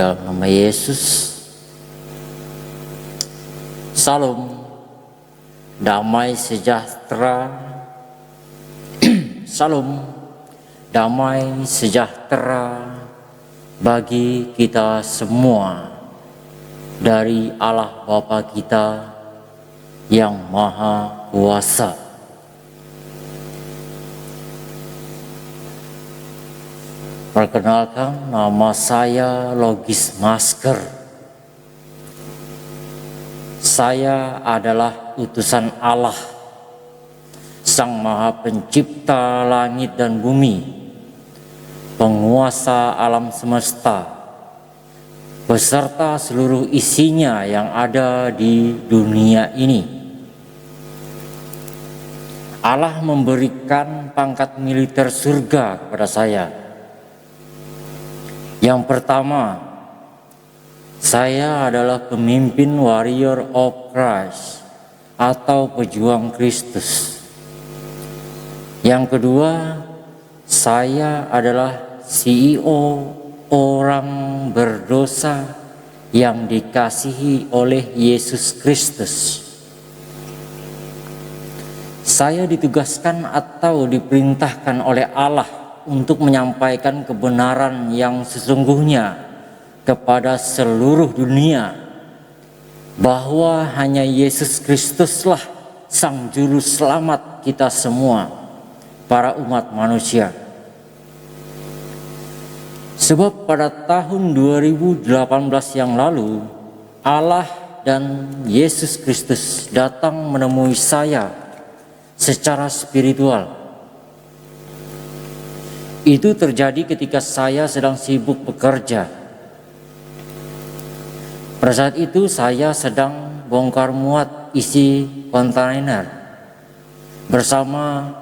Dalam nama Yesus, Salam, damai sejahtera, Salam, damai sejahtera bagi kita semua dari Allah Bapa kita yang Maha Kuasa. Perkenalkan, nama saya Logis Masker. Saya adalah utusan Allah, Sang Maha Pencipta langit dan bumi, penguasa alam semesta, beserta seluruh isinya yang ada di dunia ini. Allah memberikan pangkat militer surga kepada saya. Yang pertama, saya adalah pemimpin warrior of Christ atau pejuang Kristus. Yang kedua, saya adalah CEO orang berdosa yang dikasihi oleh Yesus Kristus. Saya ditugaskan atau diperintahkan oleh Allah untuk menyampaikan kebenaran yang sesungguhnya kepada seluruh dunia, bahwa hanya Yesus Kristuslah Sang Juru Selamat kita semua, para umat manusia. Sebab pada tahun 2018 yang lalu, Allah dan Yesus Kristus datang menemui saya secara spiritual. Itu terjadi ketika saya sedang sibuk bekerja. Pada saat itu saya sedang bongkar muat isi kontainer bersama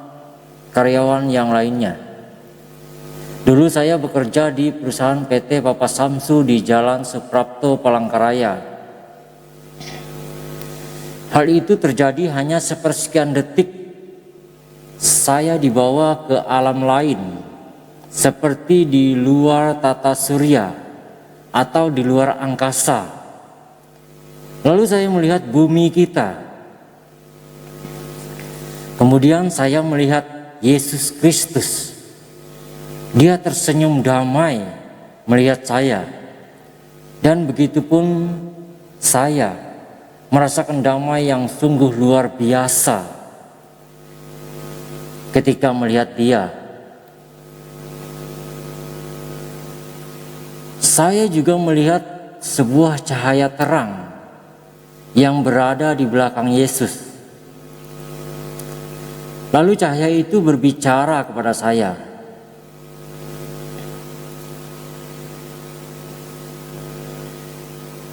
karyawan yang lainnya. Dulu saya bekerja di perusahaan PT Papa Samsu di Jalan Suprapto, Palangkaraya. Hal itu terjadi hanya sepersekian detik. Saya dibawa ke alam lain, seperti di luar tata surya atau di luar angkasa. Lalu saya melihat bumi kita. Kemudian saya melihat Yesus Kristus. Dia tersenyum damai melihat saya. Dan begitupun saya merasakan damai yang sungguh luar biasa ketika melihat Dia. Saya juga melihat sebuah cahaya terang yang berada di belakang Yesus. Lalu cahaya itu berbicara kepada saya.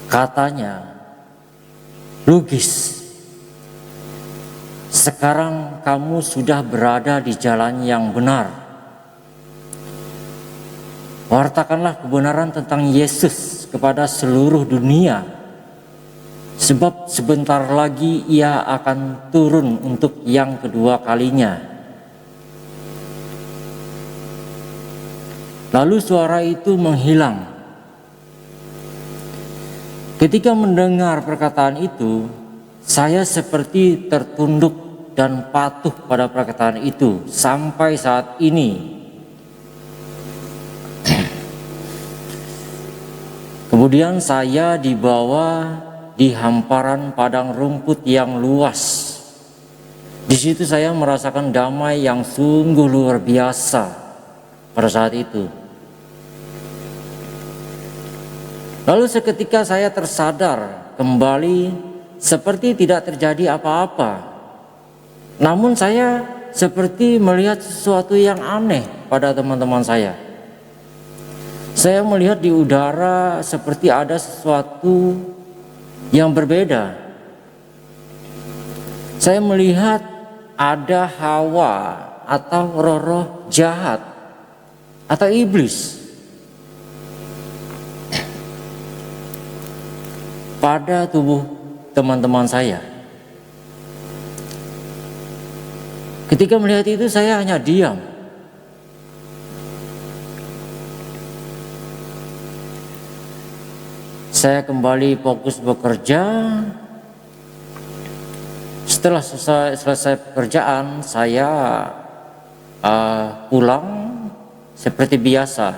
Katanya, Logis, sekarang kamu sudah berada di jalan yang benar. Wartakanlah kebenaran tentang Yesus kepada seluruh dunia, sebab sebentar lagi Ia akan turun untuk yang kedua kalinya. Lalu suara itu menghilang. Ketika mendengar perkataan itu, saya seperti tertunduk dan patuh pada perkataan itu sampai saat ini. Kemudian saya dibawa di hamparan padang rumput yang luas. Di situ saya merasakan damai yang sungguh luar biasa pada saat itu. Lalu seketika saya tersadar kembali seperti tidak terjadi apa-apa. Namun saya seperti melihat sesuatu yang aneh pada teman-teman saya. Saya melihat di udara seperti ada sesuatu yang berbeda. Saya melihat ada hawa atau roh-roh jahat atau iblis pada tubuh teman-teman saya. Ketika melihat itu saya hanya diam. Saya kembali fokus bekerja. Setelah selesai pekerjaan, saya pulang seperti biasa.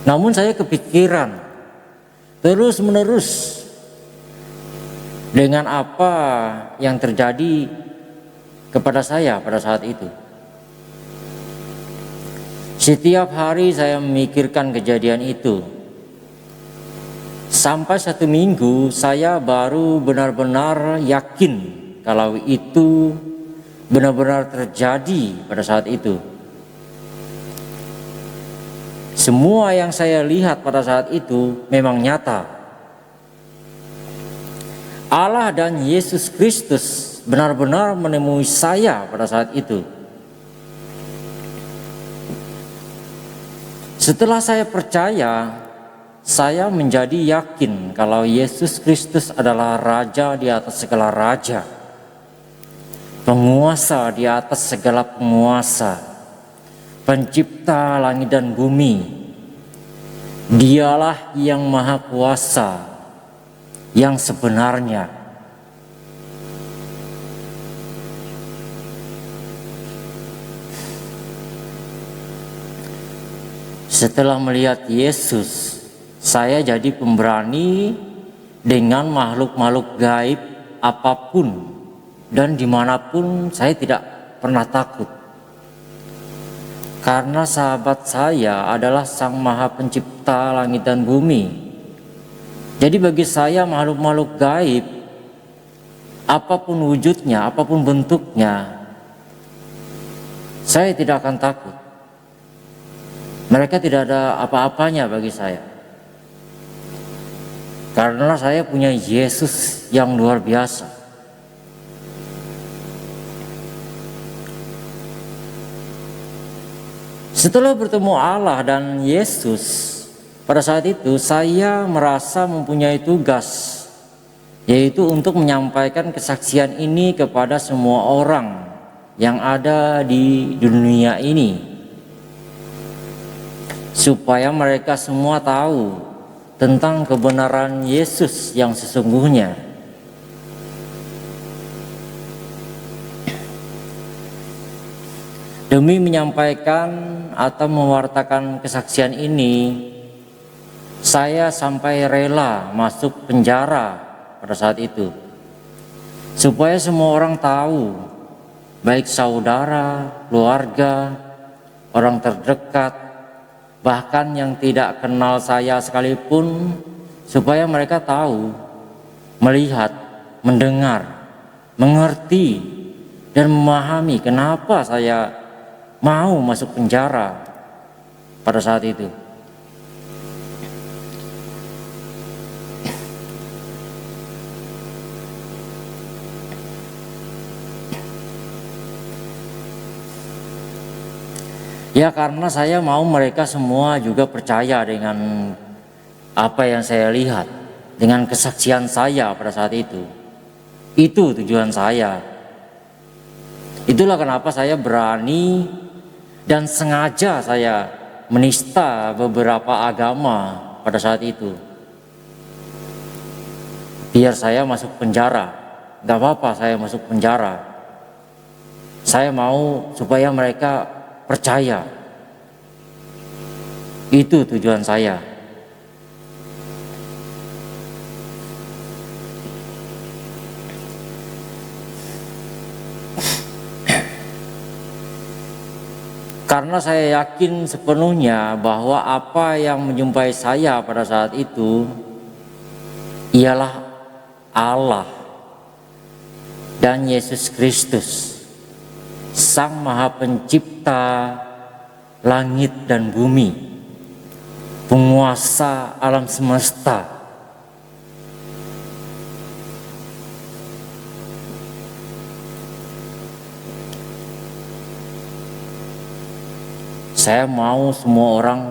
Namun saya kepikiran terus-menerus dengan apa yang terjadi kepada saya pada saat itu. Setiap hari saya memikirkan kejadian itu. Sampai satu minggu saya baru benar-benar yakin kalau itu benar-benar terjadi pada saat itu. Semua yang saya lihat pada saat itu memang nyata. Allah dan Yesus Kristus benar-benar menemui saya pada saat itu. Setelah saya percaya, saya menjadi yakin kalau Yesus Kristus adalah Raja di atas segala raja, penguasa di atas segala penguasa, pencipta langit dan bumi. Dialah yang maha kuasa, yang sebenarnya. Setelah melihat Yesus, saya jadi pemberani dengan makhluk-makhluk gaib apapun dan dimanapun. Saya tidak pernah takut. Karena sahabat saya adalah Sang Maha Pencipta langit dan bumi. Jadi bagi saya makhluk-makhluk gaib, apapun wujudnya, apapun bentuknya, saya tidak akan takut. Mereka tidak ada apa-apanya bagi saya. Karena saya punya Yesus yang luar biasa. Setelah bertemu Allah dan Yesus, pada saat itu saya merasa mempunyai tugas, yaitu untuk menyampaikan kesaksian ini kepada semua orang yang ada di dunia ini, supaya mereka semua tahu tentang kebenaran Yesus yang sesungguhnya. Demi menyampaikan atau mewartakan kesaksian ini, saya sampai rela masuk penjara pada saat itu, supaya semua orang tahu, baik saudara, keluarga, orang terdekat, bahkan yang tidak kenal saya sekalipun, supaya mereka tahu, melihat, mendengar, mengerti, dan memahami kenapa saya mau masuk penjara pada saat itu. Ya, karena saya mau mereka semua juga percaya dengan apa yang saya lihat, dengan kesaksian saya pada saat itu. Itu tujuan saya. Itulah kenapa saya berani dan sengaja saya menista beberapa agama pada saat itu. Biar saya masuk penjara, gak apa-apa saya masuk penjara. Saya mau supaya mereka percaya. Itu tujuan saya. Karena saya yakin sepenuhnya bahwa apa yang menjumpai saya pada saat itu ialah Allah dan Yesus Kristus, Sang Maha Pencipta langit dan bumi, penguasa alam semesta. Saya mau semua orang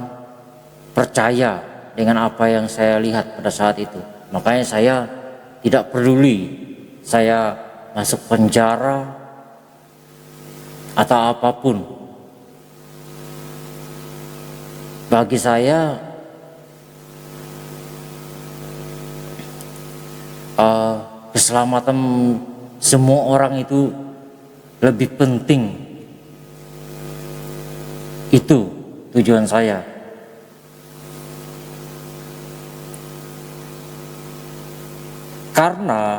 percaya dengan apa yang saya lihat pada saat itu. Makanya saya tidak peduli saya masuk penjara atau apapun. Bagi saya keselamatan semua orang itu lebih penting. Itu tujuan saya. Karena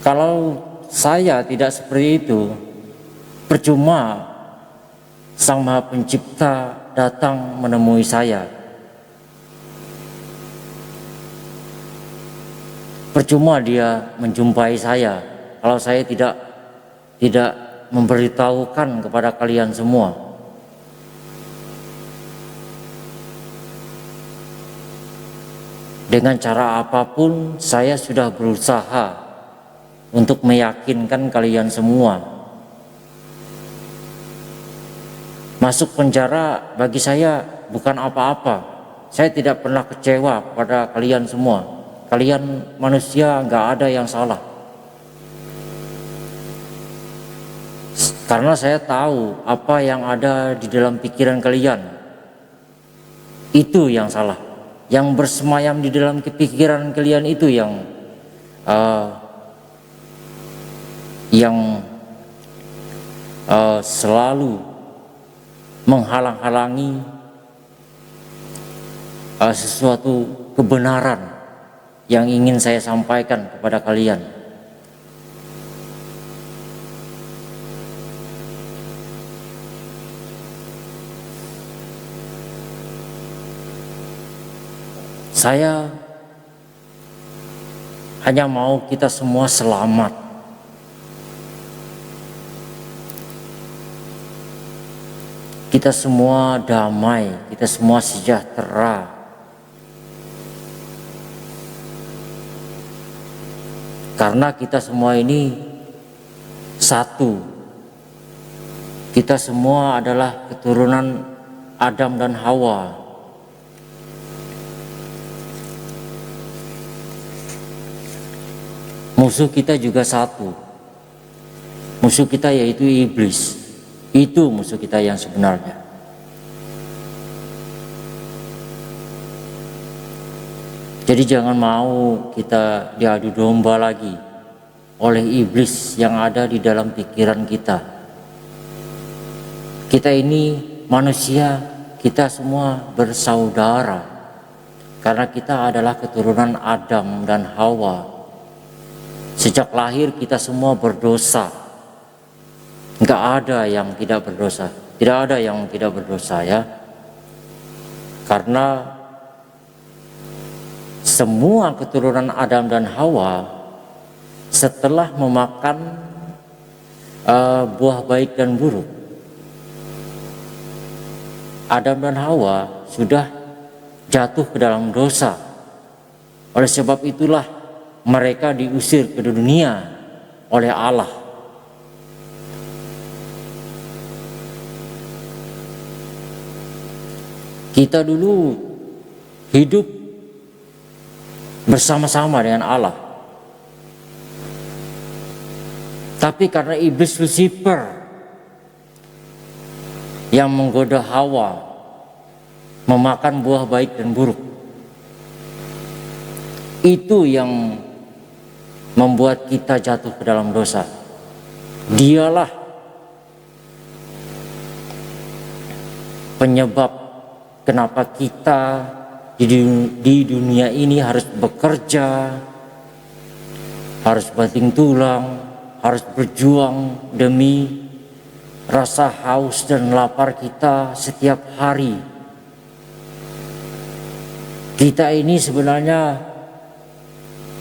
kalau saya tidak seperti itu, percuma Sang Maha Pencipta datang menemui saya. Percuma dia menjumpai saya kalau saya tidak memberitahukan kepada kalian semua. Dengan cara apapun saya sudah berusaha untuk meyakinkan kalian semua. Masuk penjara bagi saya bukan apa-apa. Saya tidak pernah kecewa pada kalian semua. Kalian manusia, nggak ada yang salah. Karena saya tahu apa yang ada di dalam pikiran kalian. Itu yang salah. Yang bersemayam di dalam pikiran kalian itu yang selalu menghalang-halangi sesuatu kebenaran yang ingin saya sampaikan kepada kalian. Saya hanya mau kita semua selamat. Kita semua damai, kita semua sejahtera. Karena kita semua ini satu. Kita semua adalah keturunan Adam dan Hawa. Musuh kita juga satu. Musuh kita yaitu iblis. Itu musuh kita yang sebenarnya. Jadi jangan mau kita diadu domba lagi oleh iblis yang ada di dalam pikiran kita. Kita ini manusia, kita semua bersaudara. Karena kita adalah keturunan Adam dan Hawa. Sejak lahir kita semua berdosa. Enggak ada yang tidak berdosa. Tidak ada yang tidak berdosa ya. Karena semua keturunan Adam dan Hawa setelah memakan buah baik dan buruk, Adam dan Hawa sudah jatuh ke dalam dosa. Oleh sebab itulah mereka diusir ke dunia oleh Allah. Kita dulu hidup bersama-sama dengan Allah. Tapi karena iblis Lucifer yang menggoda Hawa memakan buah baik dan buruk, itu yang membuat kita jatuh ke dalam dosa. Dialah penyebab kenapa kita di dunia ini harus bekerja, harus banting tulang, harus berjuang demi rasa haus dan lapar kita setiap hari. Kita ini sebenarnya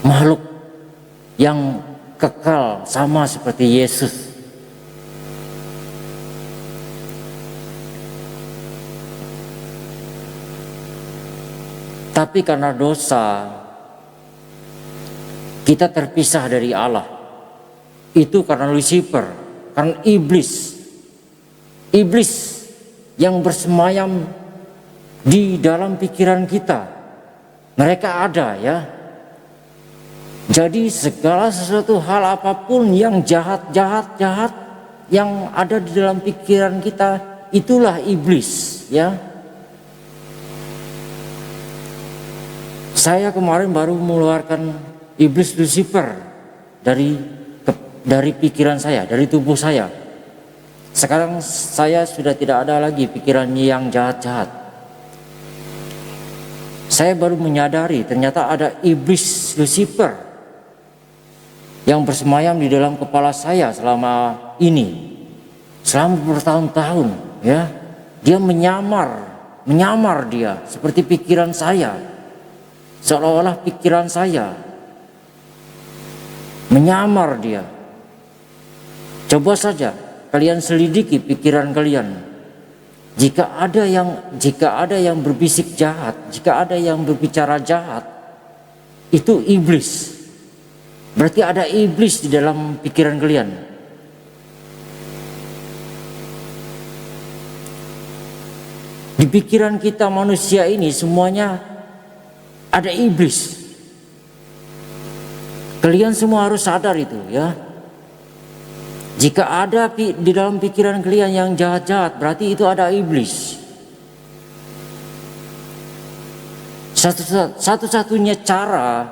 makhluk yang kekal sama seperti Yesus. Tapi karena dosa, kita terpisah dari Allah. Itu karena Lucifer, karena iblis. Iblis yang bersemayam di dalam pikiran kita. Mereka ada ya. Jadi segala sesuatu hal apapun yang jahat, yang ada di dalam pikiran kita itulah iblis, ya. Saya kemarin baru mengeluarkan iblis Lucifer dari pikiran saya, dari tubuh saya. Sekarang saya sudah tidak ada lagi pikiran yang jahat-jahat. Saya baru menyadari ternyata ada iblis Lucifer yang bersemayam di dalam kepala saya selama ini, selama bertahun-tahun, ya. Dia menyamar dia seperti pikiran saya, seolah-olah pikiran saya, menyamar dia. Coba saja kalian selidiki pikiran kalian. Jika ada yang berbisik jahat, jika ada yang berbicara jahat, itu iblis. Berarti ada iblis di dalam pikiran kalian. Di pikiran kita manusia ini semuanya ada iblis. Kalian semua harus sadar itu, ya. Jika ada di dalam pikiran kalian yang jahat-jahat, berarti itu ada iblis. Satu-satunya cara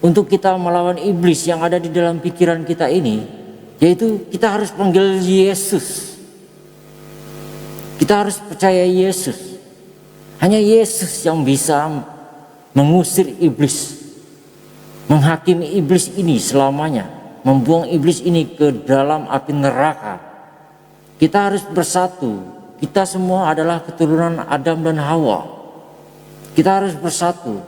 untuk kita melawan iblis yang ada di dalam pikiran kita ini, yaitu kita harus panggil Yesus. Kita harus percaya Yesus. Hanya Yesus yang bisa mengusir iblis, menghakimi iblis ini selamanya, membuang iblis ini ke dalam api neraka. Kita harus bersatu. Kita semua adalah keturunan Adam dan Hawa. Kita harus bersatu.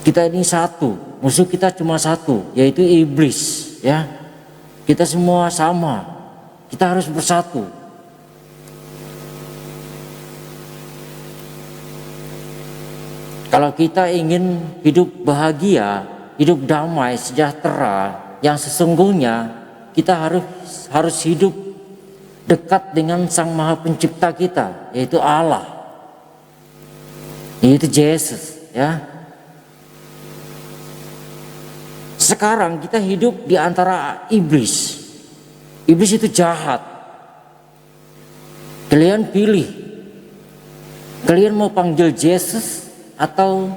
Kita ini satu, musuh kita cuma satu, yaitu iblis, ya. Kita semua sama, kita harus bersatu. Kalau kita ingin hidup bahagia, hidup damai, sejahtera, yang sesungguhnya kita harus hidup dekat dengan Sang Maha Pencipta kita, yaitu Allah, yaitu Yesus, ya. Sekarang kita hidup di antara iblis. Iblis itu jahat. Kalian pilih. Kalian mau panggil Yesus atau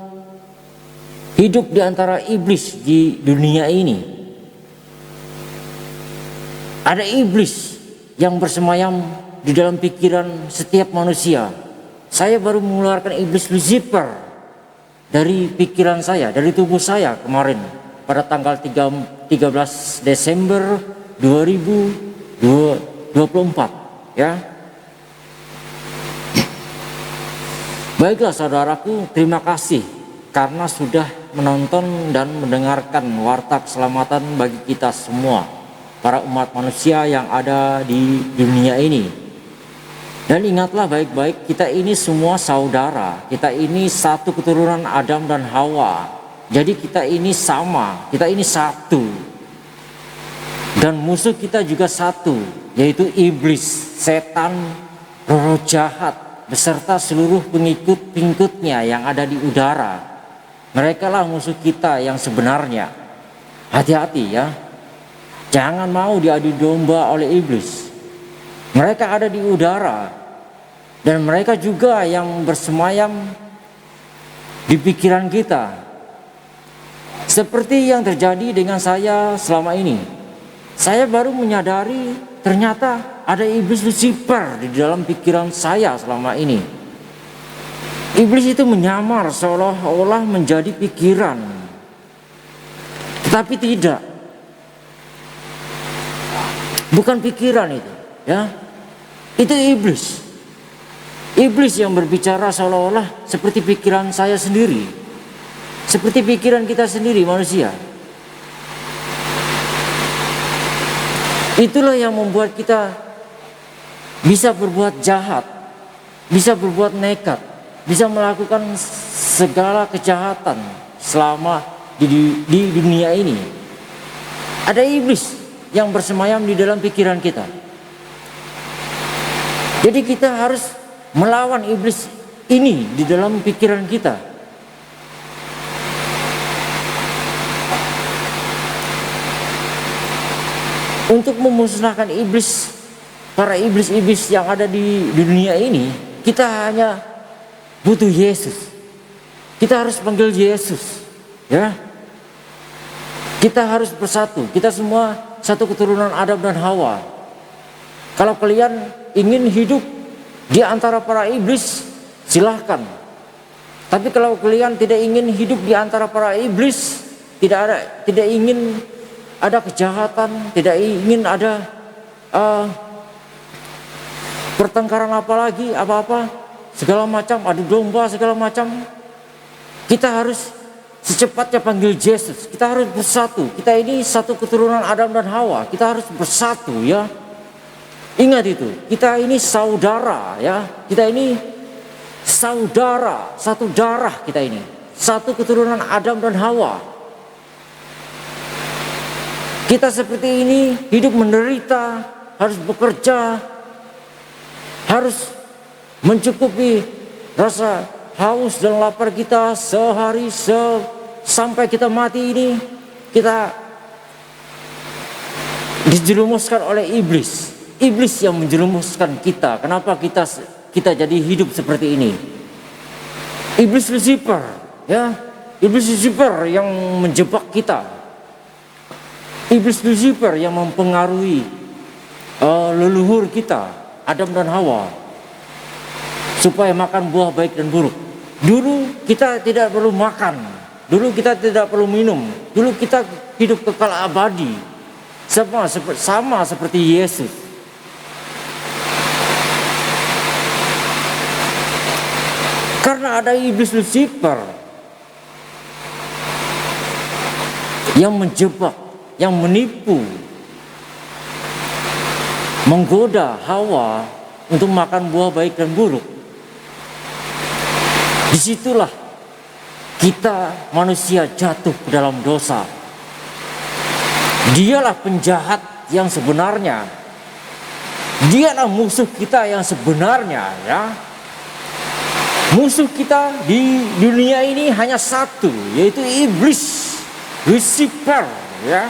hidup di antara iblis di dunia ini. Ada iblis yang bersemayam di dalam pikiran setiap manusia. Saya baru mengeluarkan iblis Lucifer dari pikiran saya, dari tubuh saya kemarin. Pada tanggal 13 Desember 2024, ya. Baiklah saudaraku, terima kasih karena sudah menonton dan mendengarkan warta keselamatan bagi kita semua, para umat manusia yang ada di dunia ini. Dan ingatlah baik-baik, kita ini semua saudara, kita ini satu keturunan Adam dan Hawa. Jadi kita ini sama, kita ini satu. Dan musuh kita juga satu, yaitu iblis, setan, roh jahat, beserta seluruh pengikut-pengikutnya yang ada di udara. Mereka lah musuh kita yang sebenarnya. Hati-hati, ya. Jangan mau diadu domba oleh iblis. Mereka ada di udara. Dan mereka juga yang bersemayam di pikiran kita. Seperti yang terjadi dengan saya selama ini. Saya baru menyadari ternyata ada iblis Lucifer di dalam pikiran saya selama ini. Iblis itu menyamar seolah-olah menjadi pikiran. Tetapi tidak. Bukan pikiran itu, ya. Itu iblis. Iblis yang berbicara seolah-olah seperti pikiran saya sendiri. Seperti pikiran kita sendiri manusia. Itulah yang membuat kita bisa berbuat jahat, bisa berbuat nekat, bisa melakukan segala kejahatan selama di dunia ini. Ada iblis yang bersemayam di dalam pikiran kita. Jadi kita harus melawan iblis ini di dalam pikiran kita. Untuk memusnahkan iblis, para iblis-iblis yang ada di dunia ini, kita hanya butuh Yesus. Kita harus panggil Yesus, ya. Kita harus bersatu. Kita semua satu keturunan Adam dan Hawa. Kalau kalian ingin hidup di antara para iblis, silahkan. Tapi kalau kalian tidak ingin hidup di antara para iblis, tidak ingin ada kejahatan, tidak ingin ada pertengkaran apa-apa, segala macam, adu domba segala macam, kita harus secepatnya panggil Yesus. Kita harus bersatu. Kita ini satu keturunan Adam dan Hawa. Kita harus bersatu, ya. Ingat itu. Kita ini saudara, ya. Kita ini saudara, satu darah kita ini. Satu keturunan Adam dan Hawa. Kita seperti ini hidup menderita, harus bekerja, harus mencukupi rasa haus dan lapar kita sehari sampai kita mati ini. Kita dijerumuskan oleh iblis. Iblis yang menjerumuskan kita. Kenapa kita jadi hidup seperti ini? Iblis Lucifer, ya. Iblis Lucifer yang menjebak kita. Iblis Lucifer yang mempengaruhi leluhur kita, Adam dan Hawa, supaya makan buah baik dan buruk. Dulu kita tidak perlu makan, dulu kita tidak perlu minum, dulu kita hidup kekal abadi, sama seperti Yesus. Karena ada iblis Lucifer yang menjebak, yang menipu, menggoda Hawa untuk makan buah baik dan buruk. Disitulah kita manusia jatuh ke dalam dosa. Dialah penjahat yang sebenarnya. Dialah musuh kita yang sebenarnya, ya. Musuh kita di dunia ini hanya satu, yaitu iblis Lucifer, ya.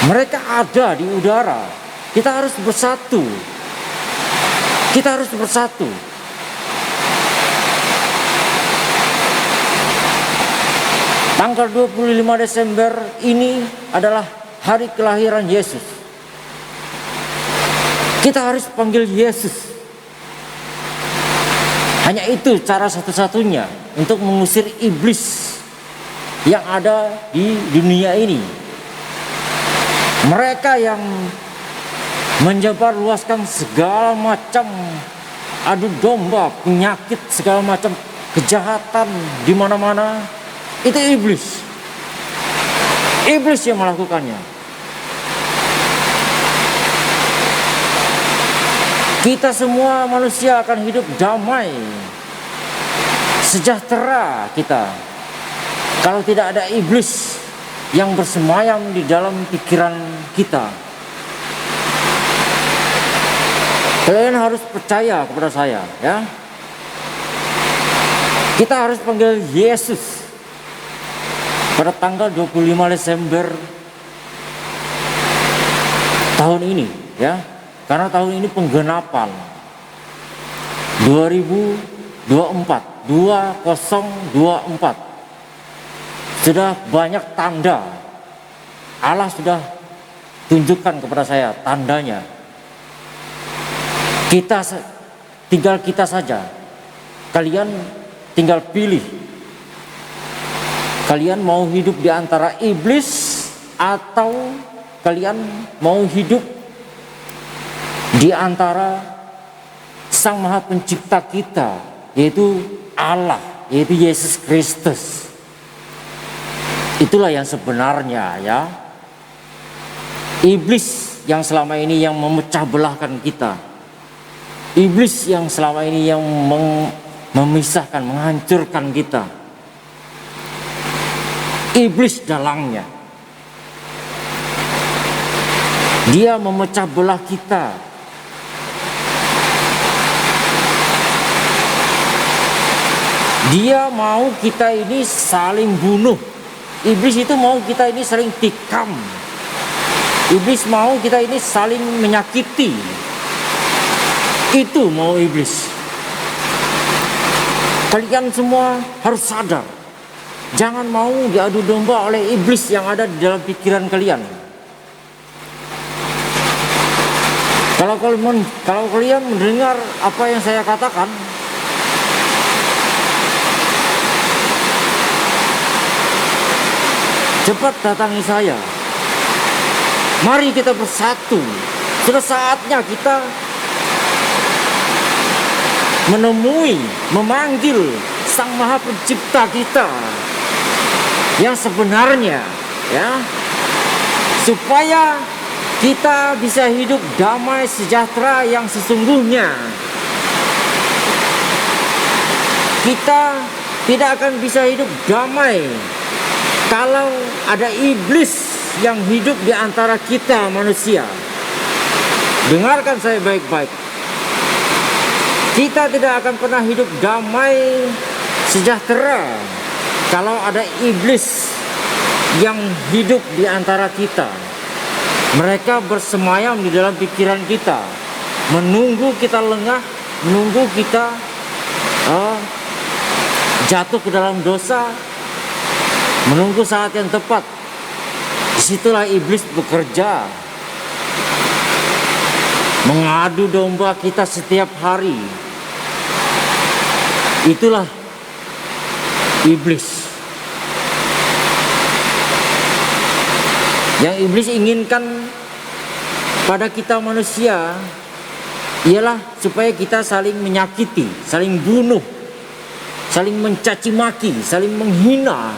Mereka ada di udara. Kita harus bersatu. Kita harus bersatu. Tanggal 25 Desember ini adalah hari kelahiran Yesus. Kita harus panggil Yesus. Hanya itu cara satu-satunya untuk mengusir iblis yang ada di dunia ini. Mereka yang menyebarluaskan segala macam adu domba, penyakit, segala macam kejahatan di mana-mana, itu iblis. Iblis yang melakukannya. Kita semua manusia akan hidup damai, sejahtera kita, kalau tidak ada iblis yang bersemayam di dalam pikiran kita. Kalian harus percaya kepada saya, ya. Kita harus panggil Yesus pada tanggal 25 Desember tahun ini, ya. Karena tahun ini penggenapan 2024. Sudah banyak tanda. Allah sudah tunjukkan kepada saya tandanya. Tinggal kita saja. Kalian tinggal pilih. Kalian mau hidup di antara iblis atau kalian mau hidup di antara Sang Maha Pencipta kita, yaitu Allah, yaitu Yesus Kristus. Itulah yang sebenarnya, ya. Iblis yang selama ini yang memecah belahkan kita. Iblis yang selama ini yang memisahkan, menghancurkan kita. Iblis dalangnya. Dia memecah belah kita. Dia mau kita ini saling bunuh. Iblis itu mau kita ini saling tikam. Iblis mau kita ini saling menyakiti. Itu mau iblis. Kalian semua harus sadar. Jangan mau diadu domba oleh iblis yang ada di dalam pikiran kalian. Kalau kalian mendengar apa yang saya katakan, cepat datangi saya. Mari kita bersatu. Sudah saatnya kita memanggil Sang Maha Pencipta kita yang sebenarnya, ya, supaya kita bisa hidup damai sejahtera yang sesungguhnya. Kita tidak akan bisa hidup damai kalau ada iblis yang hidup di antara kita manusia. Dengarkan saya baik-baik. Kita tidak akan pernah hidup damai sejahtera kalau ada iblis yang hidup di antara kita. Mereka bersemayam di dalam pikiran kita, menunggu kita lengah, menunggu kita jatuh ke dalam dosa, menunggu saat yang tepat. Disitulah iblis bekerja, mengadu domba kita setiap hari. Itulah iblis. Yang iblis inginkan pada kita manusia ialah supaya kita saling menyakiti, saling bunuh, saling mencaci maki, saling menghina.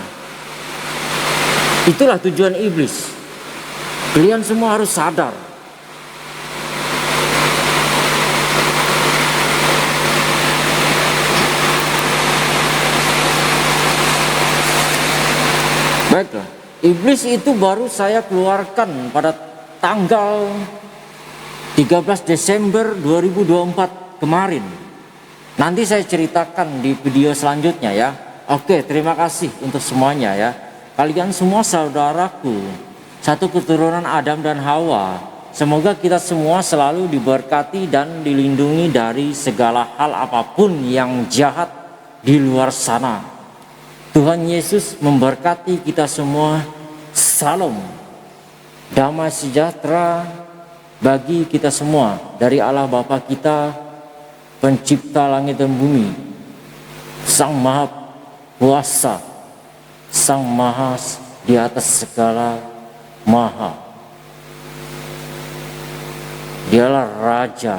Itulah tujuan iblis. Kalian semua harus sadar. Baiklah, iblis itu baru saya keluarkan pada tanggal 13 Desember 2024 kemarin. Nanti saya ceritakan di video selanjutnya ya. Oke, terima kasih untuk semuanya ya. Kalian semua saudaraku, satu keturunan Adam dan Hawa. Semoga kita semua selalu diberkati dan dilindungi dari segala hal apapun yang jahat di luar sana. Tuhan Yesus memberkati kita semua. Salam damai sejahtera bagi kita semua dari Allah Bapa kita, Pencipta langit dan bumi, Sang Maha Kuasa, Sang Maha di atas segala Maha. Dialah Raja,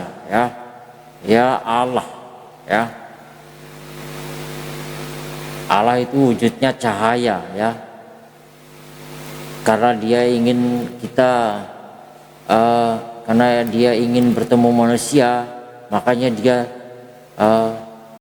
ya Allah, ya. Allah itu wujudnya cahaya, ya. Karena Dia ingin kita, karena Dia ingin bertemu manusia, makanya Dia